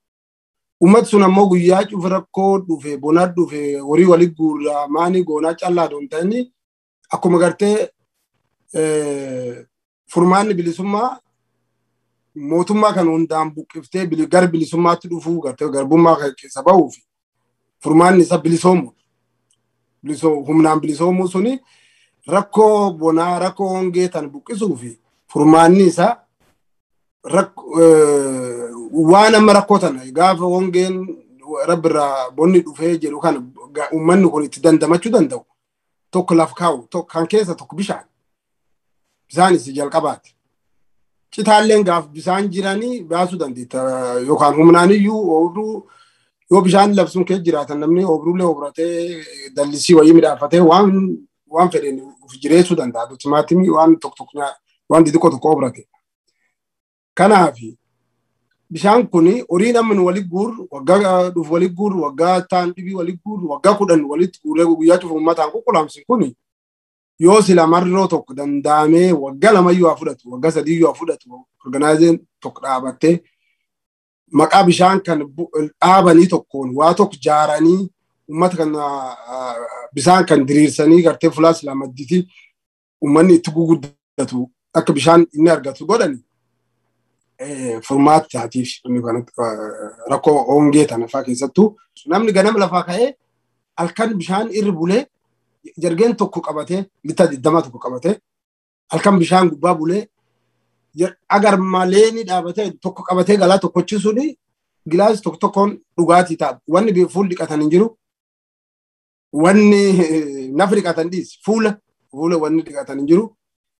Uummatni sun ammoo guyyaa cufa rakkoo dhufe bonaa dhufe horii walii guurraa maanii goonaa callaa doon ta'anii akkuma gartee furmaanni bilisummaa mootummaa kan hundaan buqqiftee gar bilisummaatti dhufuu gartee garbummaa keessa ba'uu fi furmaanni isa bilisoomu humnaan bilisoomuu suni rakkoo bonaa rakkoo hongee tan buqqisuu fi furmaanni isaa waan amma rakkoo tana gaafa hongeen rabbirraa bonni dhufee jedhu kan uummanni kun itti dandamachuu danda'u tokko laf kaa'u tokko kan keessa tokko bisaanis jalqabaati. Citaalleen gaaf bisaan jiranii baasuu dandeetta yookaan humnaaniyyuu obruu yoo bishaan labsuun kee jiraatan namni obruulee obratee dallisii wayii midhaafatee waan fedhen uf jireessuu danda'a. Timaatimii waan tokko waan xixiqqoo tokko obrate. Kanaafi bishaan kuni horii namni walitti guuru waggaa dhufu walitti guuru waggaa taan dhibii walitti guuru waggaa 10 walitti guuree guyyaa cufu uummataan qulqulaamsin kuni yoo sila marroo tokko danda'amee waggaa 2 yoo fudhatu waggaa 3 yoo fudhatu organizing tokko dhaabattee maqaa bishaan kan dhaabanii tokkoon waa tokko jaaranii uummata kan bishaan kan diriirsanii gartee fulaa sila madditi uummanni itti guguddatu akka bishaan inni argatu godhani furmaata taatiif rakkoo hongee tana faa keessattuu namni ganama lafaa ka'ee halkan bishaan irri bulee jargeen tokko qabatee lita 20 tokko qabatee halkan bishaan gubbaa bulee agar malee ni dhaabatee tokko qabatee galaa tokkochisuuni gilaas tokko tokkoon dhugaatii ta'a. Wanni fuul dhiqatan hin jiru. Wanni nafi dhiqatan dhiis fuula wanni dhiqatan hin jiru.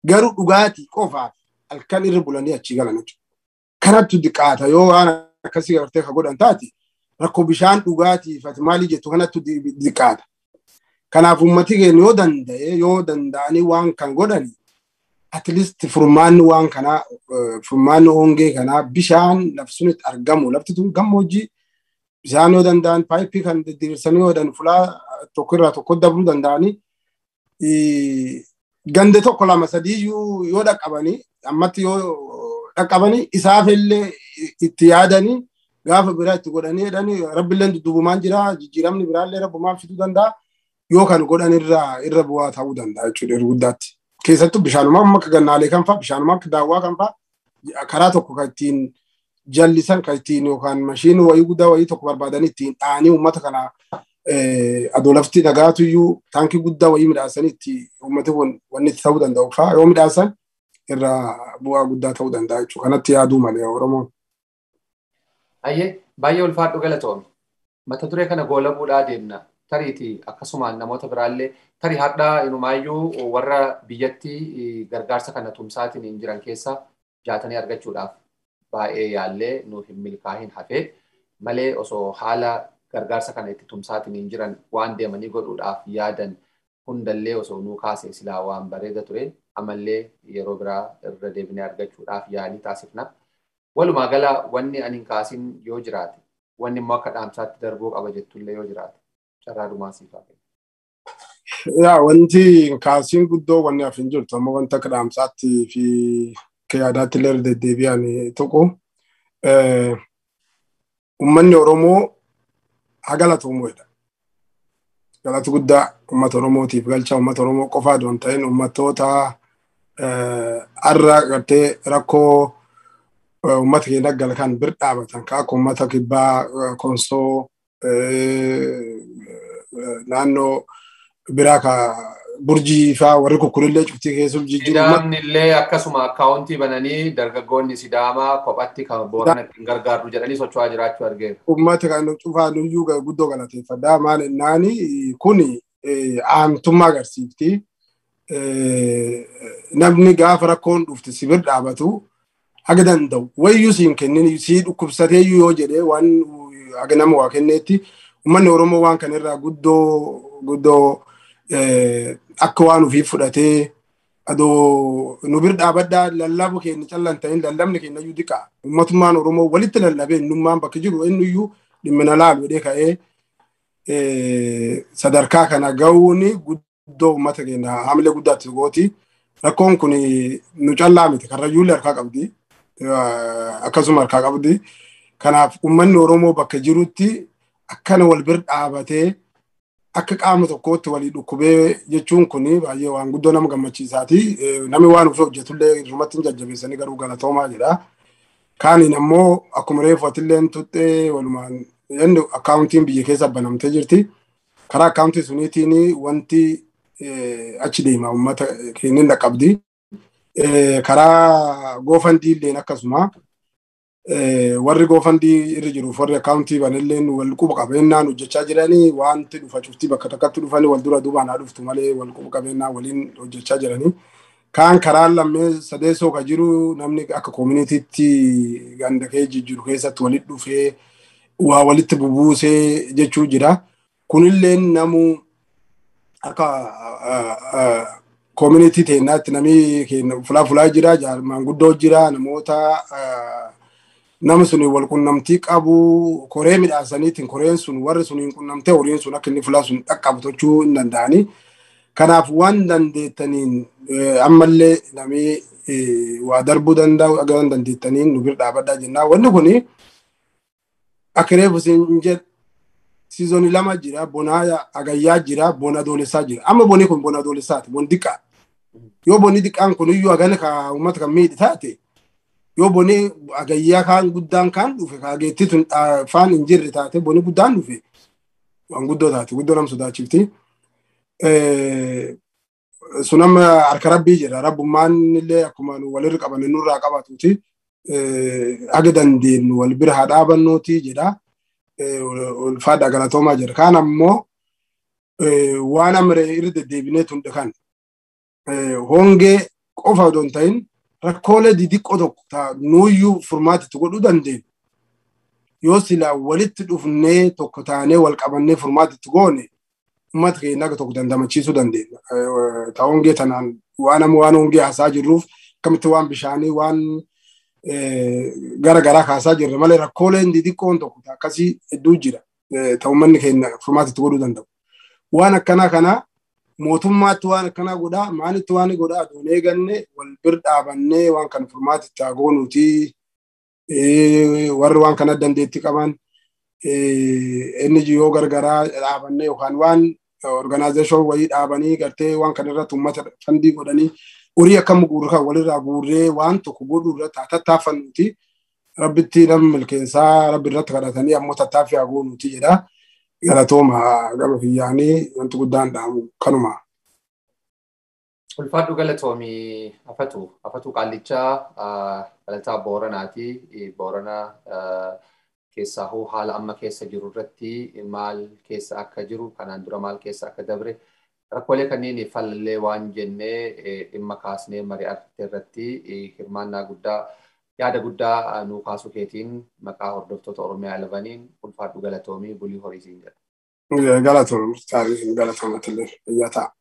Garuu dhugaatii qofaaf halkan irra bulanii achi galan jechuudha. Kanattu dhiqaata yoo waan akkasii gartee ka godhan taate rakkoo bishaan dhugaatii fi maalii jettu kanattu dhiqaata. Kanaaf uummati keenya yoo danda'anii waan kan godhani at least furmaanni waan kanaa furmaanni hongee kanaa bishaan lafsunitti argamu lafti tun gammoojjii bishaan yoo danda'an paayipii kan diriirsanii yoo dan fulaa tokko irraa tokko dabruu danda'anii gande tokko 2-3 yoo dhaqqabanii ammatti yoo dhaqqabanii isaaf illee itti yaadanii gaafa biraa itti godhanii jedhanii rabbiilleen duddubumaan jira jijjiiramni biraallee rabbumaan fiduu danda'a yoo kan godhan irra bu'aa ta'uu danda'a jechuudha guddaatti. Keessattuu bishaanuma akka gannaalee kan fa'a bishaanuma akka daawwaa kan fa'a karaa tokko kan ittiin jallisan kan ittiin yookaan mashiinii wayii guddaa wayii tokko barbaadanii ittiin dhaanii uummata kana adoo lafti dhagaatu iyyuu taankii guddaa wayii midhaasanii itti uummati wanni itti ta'uu danda'u fa'a yoo midhaasan irra bu'aa guddaa ta'uu danda'a jechuudha. Kanatti yaaduu malee Oromoon. Ayyee baay'ee ulfaadhu galatoome. Mata duree kana goolabuudhaa deemna. Tariiti akkasumaan namoota biraallee tarii hadhaa inumaayyuu warra biyyatti gargaarsa kana tumsaatiin hin jiran keessa jaatanii argachuudhaaf baay'ee yaallee nuuf hin milkaa'in hafee malee osoo haala gargaarsa kana itti tumsaatiin hin jiran waan deemanii godhuudhaaf yaadan hundallee osoo nuu kaasee silaa waan bareeda ture amallee yeroo biraa irra deebinee argachuudhaaf yaalii taasifna. Walumaa gala wanni ani hin kaasin yoo jiraate wanni immoo akka dhaamsaatti darbuu qaba jettullee yoo jiraate. Wanti kaasiin guddoo wanni hafin jirtu amma wanta akka dhaamsaatti fi yaadaatti illee deddeebi'an tokko uummanni Oromoo haa galatuumuudha. Galatu guddaa uummata Oromootiif galcha uummata Oromoo qofaa doon ta'in uummattoota har'a gartee rakkoo uummata keenya gal kan bir dhaabatan ka akka uummata kibbaa Konsoo naannoo biraa ka burjii faa warri kukkurillee cuftii keessuuf jijjiiru. Sidaamnillee akkasuma akkaawuntii bananii dargaggoonni Sidaamaa kophatti kan Boorana ittiin gargaaru jedhanii socho'aa jiraachuu argeera. Uummata kan cufaa nuyyuu guddoo galateeffadhaa maal ennaani kuni aantummaa agarsiifti. Namni gaafa rakkoon dhufte si bir dhaabatu haga danda'u wayyuu siin kennin sii dhukkubsateeyyuu yoo jedhee waan haga nama waa kenneetti uummanni Oromoo waan kanarraa guddoo akka waan ofii fudhatee adoo nu bir dhaabaddaa lallabu keenya callan ta'in lallabni keenya iyyuu diqaa uummatummaan Oromoo walitti lallabee innummaan bakka jiru innuyyuu dhimmina laalu jedhee ka'ee sadarkaa kana ga'uuni guddoo uummata keenya haamilee guddaatti gooti. Rakkoon kun nu callaa miti karrayyuullee harkaa qabdi akkasuma harkaa qabdi. Kanaaf uummanni Oromoo bakka jirutti akkana wal bir dhaabatee akka qaama tokkootti walii dhukkubee jechuun kun baay'ee waan guddoo nama gammachiisaati. Namni waan ofii hojjetullee irrumatti hin jajjabeessanii garuu galatoomaa jedha. Kaaniin ammoo akkuma reefu atillee tuttee walumaan inni akkaawuntiin biyya keessa banamtee jirti. karaa kaawuntii suniitiin wanti achi deema uummata keenya dhaqqabdi. Karaa goofandii illeen akkasuma warri goofandii irra jiruuf warri akaawuntii banilleen wal quba qabeenyaan hojjechaa jiranii wanti dhufa cuftii bakka takkatti dhufanii wal dura duubaan haa dhuftu malee wal quba qabeenyaan waliin hojjechaa jiranii. Kaan karaan lammee sadeessoo ka jiru namni akka koominitiitti ganda kee jiru keessatti walitti dhufee waa walitti bubuusee jechuu jira. Kunilleen namu akka community teenaatti namni keenya fulaa jira, maanguddoo jira, namoota nama suni wal qunnamtii qabu, koree midhaasaniitiin koreen sun warri suniin qunnamtee horiin sun akka inni fulaa sun dhaqqabu tochuu hin danda'ani. Kanaaf waan dandeettaniin ammallee namni waa darbuu danda'u akka waan dandeettaniin nu bira dhaabadhaa jennaa. Wanni kuni akka reefu siin jedhu seasonii 2 jira, bona agayyaa jira, bona adoolessaa jira. Amma bonni kun bona adoolessaati, bonni diqqaa. Yoo bonni diqqaan kun iyyuu hagana ka uummata kan miidhi taate, yoo bonni agayyaa kaan guddaan kaan dhufe kaageetti tun faan hin jirre taate bonni guddaan dhufe waan guddoo taate, guddoo nam sodaachifti. Sun amma harka rabbii jira. Rabbummaan illee akkuma walirra qaban nurraa qabatuuti. Aga dandeenyu wal bira haa dhaabannuuti jedha. Ulfaadha galatoomaa jira. Kaan ammoo waan amre irra deddeebinee tunde kan hongee qofa odoo hin ta'in rakkoolee didiqqoo tokko nuuyyuu furmaatitti godhuu dandeenya. Yoo silaa walitti dhufnee tokko taanee wal qabannee furmaatitti goone uummata keenya akka tokko dandamachiisuu dandeenya. Hongee tanaan waan hongee haasaa jirruuf akkamitti waan bishaanii waan gara garaa kaasaa jirre malee rakkooleen didiqqoon tokko akkasii hedduu jira. Uummanni keenya furmaatitti godhuu danda'u. Waan akkanaa kana mootummaatti waan akkanaa godhaa, maalitti waan godhaa aduun eeganne wal bira dhaabannee waan kan furmaatitti haa goonuuti. Warri waan kana dandeetti qaban NGO gargaraa dhaabannee yookaan waan organization wayii dhaabanii gartee waan kana irratti uummata fandii godhanii horii akkam guurraa walirraa guurree waan tokko godhuu irratti tattaaffannuuti. Rabbitti nama milkeensaa rabbi irratti kadhatanii ammoo tattaaffii haa goonuuti jedha. Galatooma gama kiyyaanii wanti guddaan dhaamu kanuma. Ulfaadhu galatoomii afatu qaallichaa dhalataa Booranaati. Booranaa keessaa hoo haala amma keessa jiru irratti maal keessa akka jiru kanaan dura maal keessa akka dabre rakkoolee kanneen fallee waan jennee dhimma kaasnee mari'atte irratti hirmaannaa guddaa yaada guddaa nuu kaasuu keetiin maqaa hordoftoota OROMIA11 ulfaadhu galatoomii bulii horiisiin jedha. Galatoomatillee fayyaa ta'a.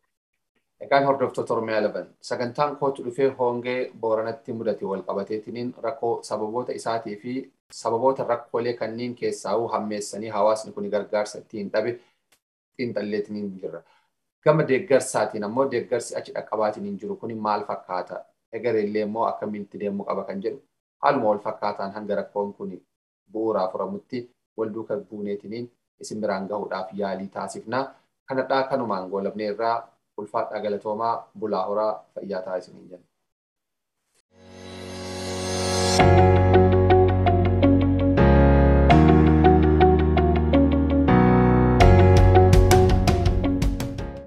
Egaan hordoftoota OROMIA11 sagantaan kootu dhufee hongee Booranatti mudate wal qabateetiniin rakkoo sababoota isaatii fi sababoota rakkoolee kanneen keessaa hammeessanii hawaasni kun gargaarsa ittiin dhabe xiinxalleetiniin jirra. Gama deeggarsaatiin ammoo deeggarsi achi dhaqqabaatiin jiru kun maal fakkaata? Egareellee immoo akkamitti deemuu qaba kan jedhu haaluma wal fakkaataan hanga rakkoon kun bu'uuraa furamutti wal duuka buuneetiniin isin biraan gahuudhaaf yaalii taasifnaa. Kanadhaa kanumaan goolabnee irraa ulfaadhaa galatoomaa bulaa horaa fayyaa taasisaniin jenna.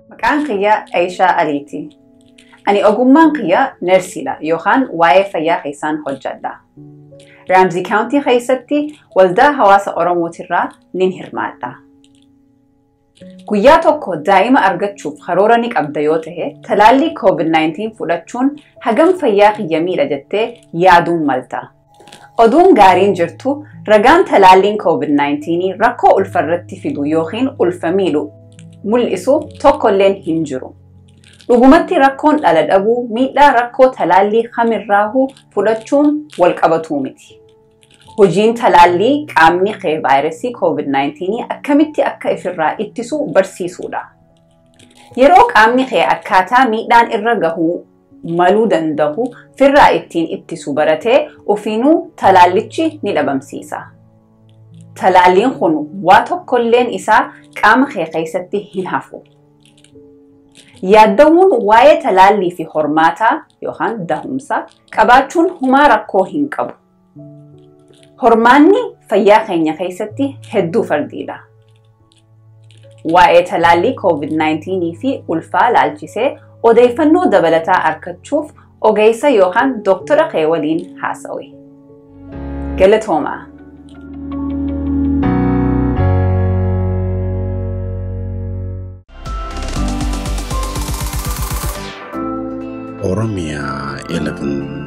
Maqaan kiyya Aishaa Aliiti. Ani ogummaan kiyya nersiidha yookaan waa'ee fayyaa keessaan hojjedha. Ramsey County keessatti waldaa hawaasa Oromootirraa nin hirmaadha. Guyyaa tokko daa'ima argachuuf karoora ni qabda yoo ta'e talaallii COVID-19 fudhachuun hagam fayyaa kiyya miidha jettee yaaduun malta. Oduun gaariin jirtu ragaan talaalliin COVID-19 rakkoo ulfarratti fidu yookiin ulfa miidhu mul'isu tokkolleen hin jiru. Dhugumatti rakkoon dhala dhabuu miidhaa rakkoo talaallii kamirraahuu fudhachuun wal qabatuu miti. Hojiin talaallii qaamni kee vaayirasii COVID-19 akkamitti akka ifirraa ittisu barsiisuudha. Yeroo qaamni kee akkaataa miidhaan irra gahuu maluu danda'u firraa ittiin ittisu baratee ofiinuu talaallichi ni dhabamsiisa. Talaalliin kun waa tokkolleen isaa qaama kee keessatti hin hafu. Yaaddawuun waa'ee talaallii fi hormaataa yookaan dahumsa qabaachuun humaa rakkoo hin qabu. Hormaanni fayyaa keenya keessatti hedduu fardiidha. waa'ee talaallii COVID-19 fi ulfaa laalchisee odeeffannoo dabalataa argachuuf ogeessa yookaan doktora kee waliin haasawi. Galatoomaa. OROMIA11